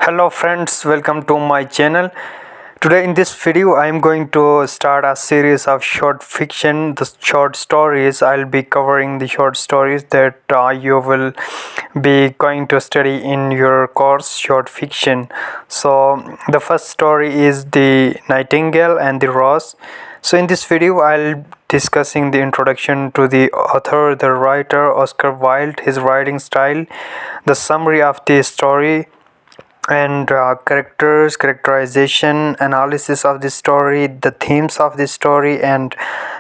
Hello friends, welcome to my channel. Today in this video I am going to start a series of short fiction, the short stories. I'll be covering the short stories that you will be going to study in your course short fiction. So the first story is The Nightingale and the Rose. So in this video I'll discussing the introduction to the author, the writer Oscar Wilde, his writing style, the summary of the story, and characterization, analysis of the story, the themes of the story, and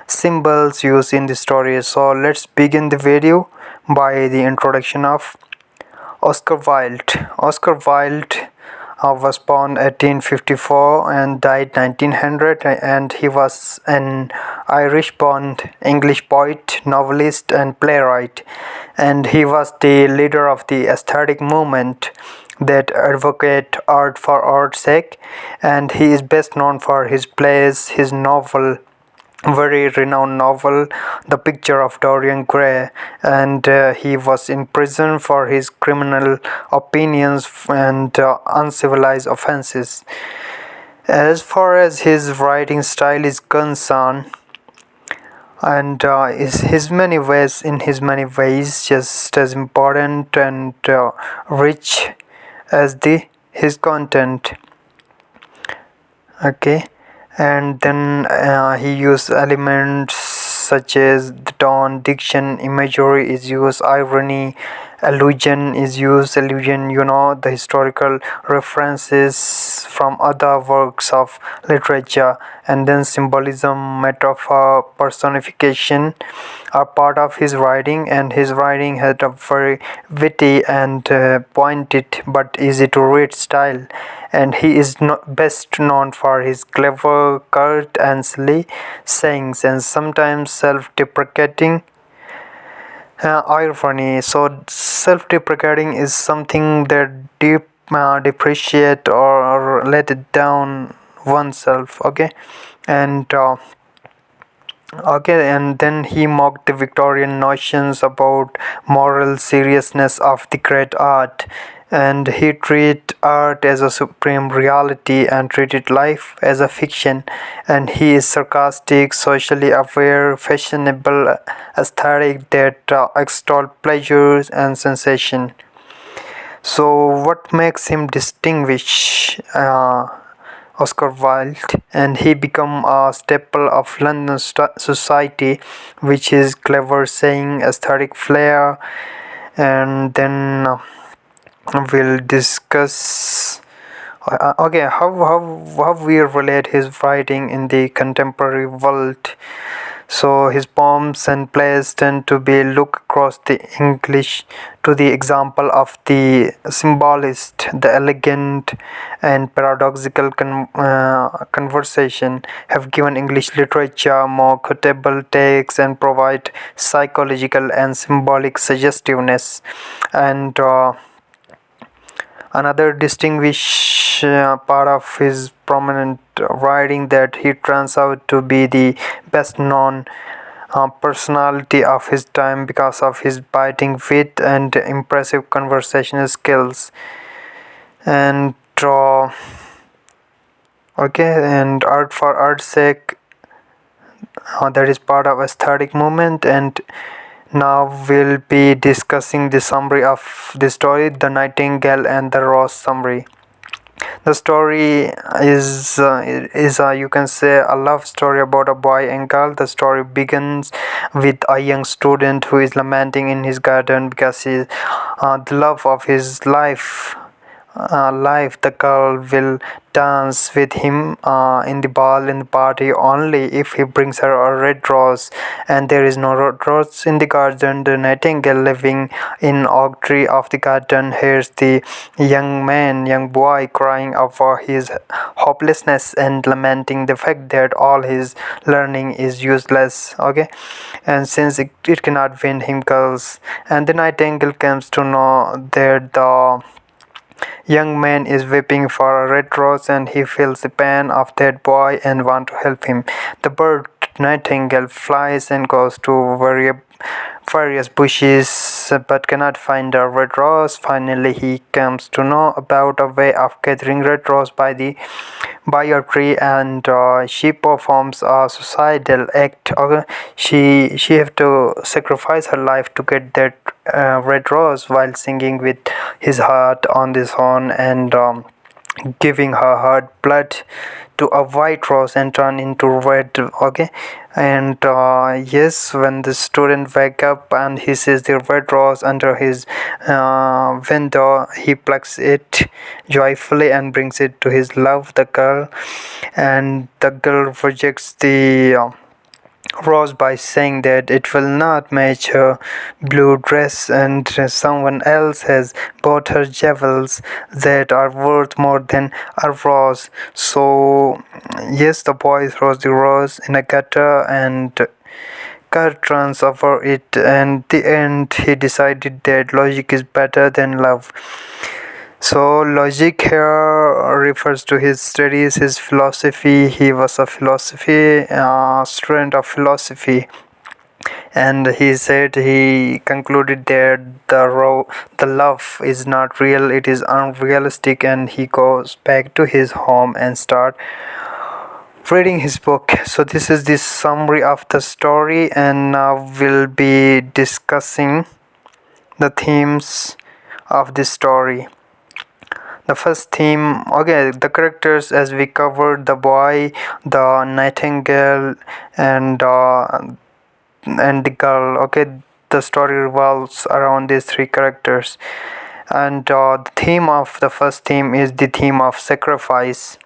symbols used in the story. So let's begin the video by the introduction of Oscar Wilde. Oscar Wilde was born 1854 and died 1900, and he was an Irish-born English poet, novelist, and playwright, and he was the leader of the aesthetic movement that advocate art for art's sake, and he is best known for his plays, his novel, very renowned novel, The Picture of Dorian Gray, and he was in prison for his criminal opinions and uncivilized offenses. As far as his writing style is concerned, and is his many ways in his many ways just as important and rich as the his content. Okay, and then he used elements such as the tone, diction, imagery is used, irony, allusion is used, the historical references from other works of literature, and then symbolism, metaphor, personification are part of his writing, and his writing had a very witty and pointed but easy to read style, and he is best known for his clever, curt, and silly sayings, and sometimes self-deprecating irony. So self-deprecating is something that depreciate or let it down oneself. And and then he mocked the Victorian notions about moral seriousness of the great art, and he treated art as a supreme reality and treated life as a fiction, and he is sarcastic, socially aware, fashionable, aesthetic that extol pleasures and sensation. So what makes him distinguish Oscar Wilde, and he became a staple of London society, which is clever saying, aesthetic flair, and then we'll discuss how we relate his writing in the contemporary world. So his poems and plays tend to be look across the English to the example of the symbolist, the elegant and paradoxical conversation have given English literature more quotable takes and provide psychological and symbolic suggestiveness. And another distinguished part of his prominent writing that he turns out to be the best known personality of his time because of his biting wit and impressive conversational skills. And and art for art's sake, that is part of aesthetic movement. And now we'll be discussing the summary of the story, The Nightingale and the Rose summary. The story is you can say a love story about a boy and girl. The story begins with a young student who is lamenting in his garden because the love of his life, the girl will dance with him in the ball in the party only if he brings her a red rose, and there is no red rose in the garden. The nightingale living in oak tree of the garden hears the young boy crying out for his hopelessness and lamenting the fact that all his learning is useless. And since it cannot win him girls, and the nightingale comes to know that the young man is weeping for a red rose, and he feels the pain of that boy and want to help him. The bird nightingale flies and goes to very various bushes but cannot find a red rose. Finally, he comes to know about a way of gathering red rose by a tree, and she performs a suicidal act. Okay? She have to sacrifice her life to get that red rose while singing with his heart on this horn, and giving her heart blood to a white rose and turn into red. Okay, and yes, when the student wake up and he sees the red rose under his window, he plucks it joyfully and brings it to his love, the girl, and the girl rejects the rose by saying that it will not match her blue dress, and someone else has bought her jewels that are worth more than a rose. So yes, the boy throws the rose in a gutter, and Kurt runs over it, and at the end he decided that logic is better than love. So logic here refers to his studies, his philosophy. He was a philosophy student of philosophy, and he said he concluded that the love is not real, it is unrealistic, and he goes back to his home and start reading his book. So this is the summary of the story, and now we'll be discussing the themes of this story. The first theme, okay, the characters as we covered: the boy, the nightingale, and the girl. Okay, the story revolves around these three characters, and the theme of the first theme is the theme of sacrifice.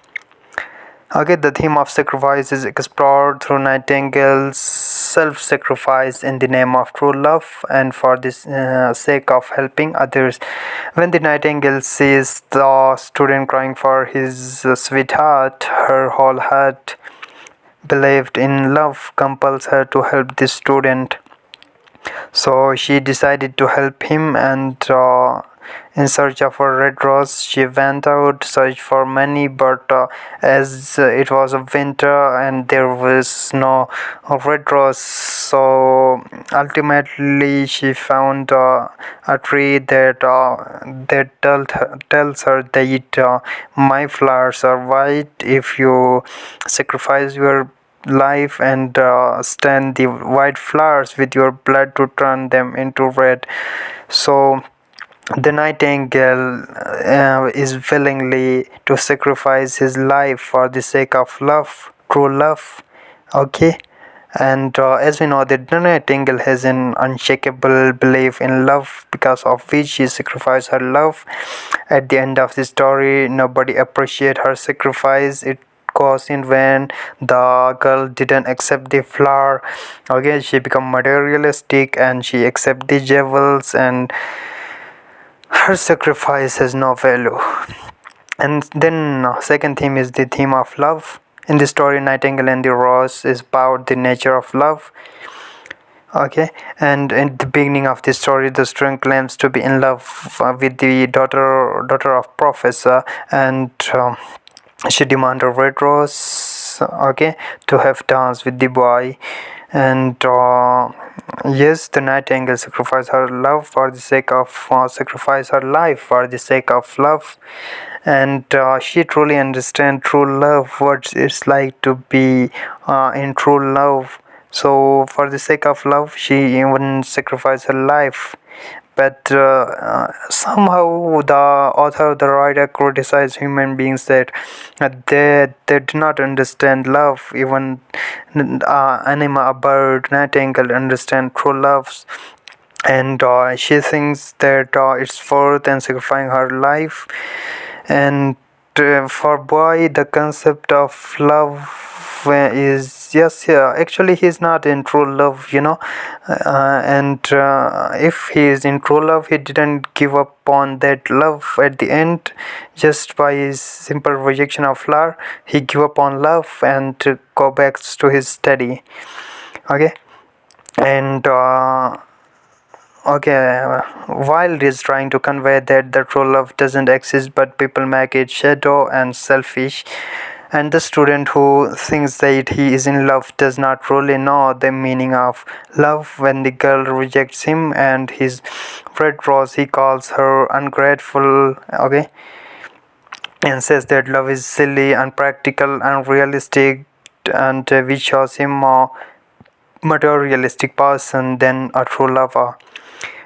Okay, the theme of sacrifice is explored through Nightingale's self-sacrifice in the name of true love and for the sake of helping others. When the Nightingale sees the student crying for his sweetheart, her whole heart believed in love compels her to help the student. So she decided to help him, and in search of a red rose, she went out, searched for many, but as it was a winter and there was no red rose, so ultimately she found a tree that tells her that my flowers are white. If you sacrifice your life and stand the white flowers with your blood to turn them into red. So the nightingale is willingly to sacrifice his life for the sake of love, true love. Okay, and as we know that the nightingale has an unshakable belief in love, because of which she sacrificed her love. At the end of the story, nobody appreciate her sacrifice. It goes in when the girl didn't accept the flower. Okay, she become materialistic and she accept the jewels, and her sacrifice has no value. And then second theme is the theme of love. In the story, Nightingale and the Rose is about the nature of love. Okay, and in the beginning of the story, the student claims to be in love with the daughter of professor, and she demands a red rose, okay, to have dance with the boy. And yes, the nightingale sacrificed her love for the sake of sacrifice her life for the sake of love, and she truly understands true love, what it's like to be in true love. So for the sake of love, she even sacrificed her life. But somehow the author, the writer, criticized human beings that they do not understand love. Even anima, a bird, nightingale, understand true loves, and she thinks that it's worth and sacrificing her life. And for boy, the concept of love is, yes, yeah, actually he's not in true love, and if he is in true love, he didn't give up on that love at the end. Just by his simple rejection of flower, he give up on love and to go back to his study. Okay, and okay, Wilde is trying to convey that the true love doesn't exist, but people make it shadow and selfish. And the student who thinks that he is in love does not really know the meaning of love. When the girl rejects him and his red rose, he calls her ungrateful, okay, and says that love is silly, unpractical, unrealistic, and which shows him more materialistic person than a true lover.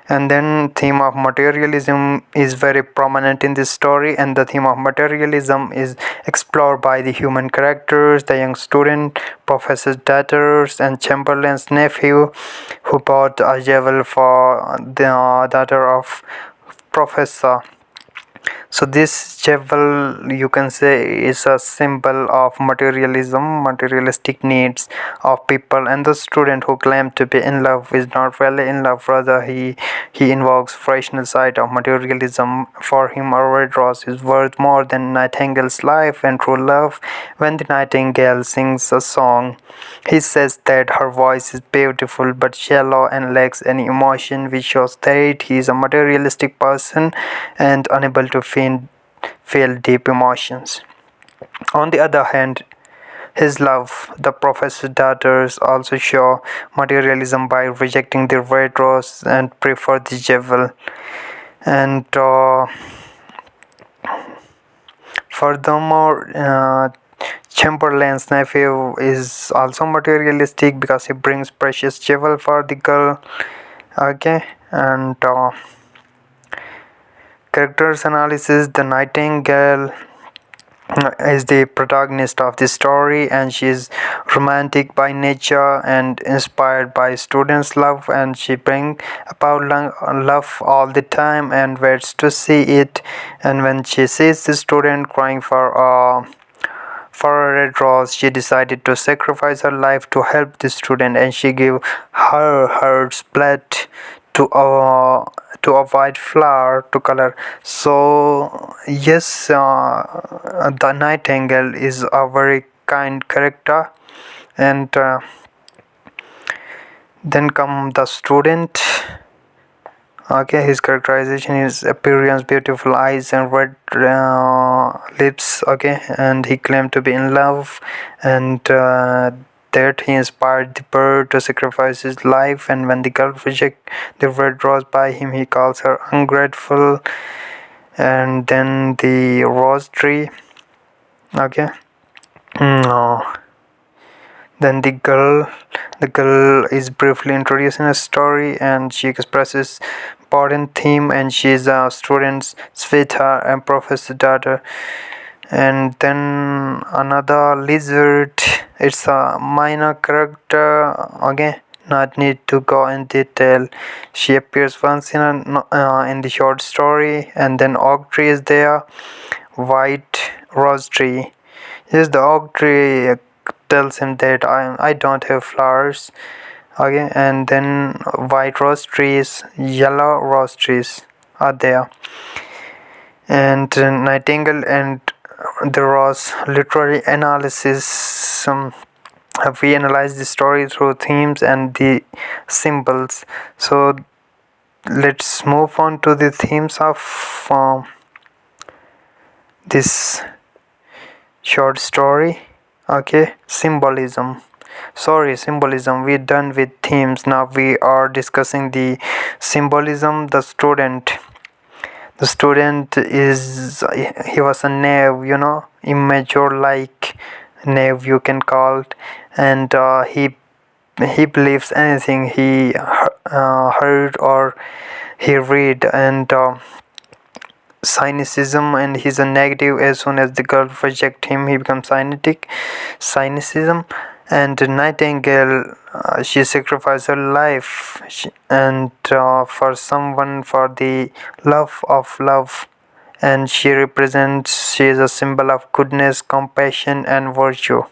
And then theme of materialism is very prominent in this story, and the theme of materialism is explored by the human characters, the young student, professor's daughters, and chamberlain's nephew, who bought a jewel for the daughter of professor. So this jewel, you can say, is a symbol of materialism, materialistic needs of people, and the student who claims to be in love is not really in love. Rather, he invokes rational side of materialism. For him, a red rose is worth more than Nightingale's life and true love. When the Nightingale sings a song, he says that her voice is beautiful but shallow and lacks any emotion, which shows that he is a materialistic person and unable to feel deep emotions. On the other hand, his love, the professor's daughters, also show materialism by rejecting the red rose and prefer the jewel. And furthermore, Chamberlain's nephew is also materialistic because he brings precious jewel for the girl. Okay, and characters analysis. The Nightingale is the protagonist of the story, and she is romantic by nature and inspired by students' love, and she brings about love all the time and waits to see it. And when she sees the student crying for a red rose, she decided to sacrifice her life to help the student, and she gave her heart's blood to a white flower to color. So yes, the Nightingale is a very kind character. And then come the student. Okay, his characterization is appearance, beautiful eyes and red lips. Okay, and he claimed to be in love, and that he inspired the bird to sacrifice his life. And when the girl rejects the red rose by him, he calls her ungrateful. And then the rose tree. Okay. No. Then the girl is briefly introduced in a story, and she expresses important theme, and she is a student's sweetheart and professor's daughter. And then another lizard, it's a minor character. Okay, not need to go in detail. She appears once in the short story. And then oak tree is there, white rose tree. Yes, the oak tree tells him that I don't have flowers. Okay, and then white rose trees, yellow rose trees are there. And Nightingale and the Rose literary analysis. We analyze the story through themes and the symbols. So let's move on to the themes of this short story. Okay, symbolism. Symbolism. We're done with themes. Now we are discussing the symbolism. The student he was a knave, immature like knave you can call it. And he believes anything he heard or he read. And cynicism, and he's a negative. As soon as the girl reject him, he becomes cynicism. And Nightingale, she sacrificed her life, and for someone, for the love of love. And she is a symbol of goodness, compassion and virtue.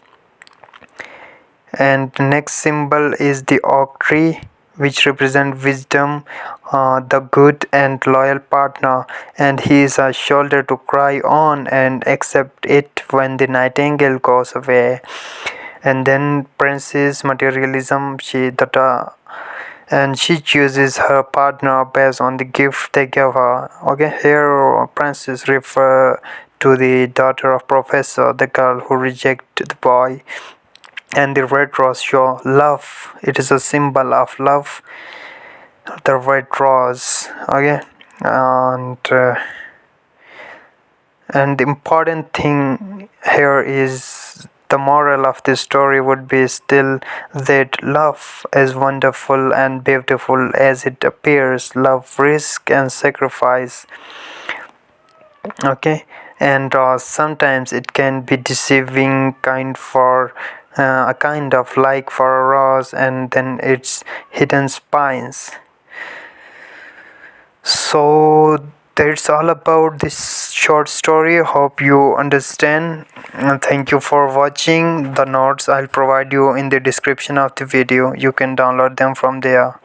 And the next symbol is the oak tree, which represent wisdom, the good and loyal partner, and he is a shoulder to cry on and accept it when the nightingale goes away. And then princess materialism, and she chooses her partner based on the gift they give her. Okay, here princess refer to the daughter of professor, the girl who rejected the boy. And the red rose show love. It is a symbol of love, the red rose. Okay. And the important thing here is the moral of this story would be still that love, as wonderful and beautiful as it appears, love risk and sacrifice. Okay. And sometimes it can be deceiving, kind for a kind of like for a rose and then its hidden spines. So that's all about this short story. Hope you understand. Thank you for watching. The notes I'll provide you in the description of the video. You can download them from there.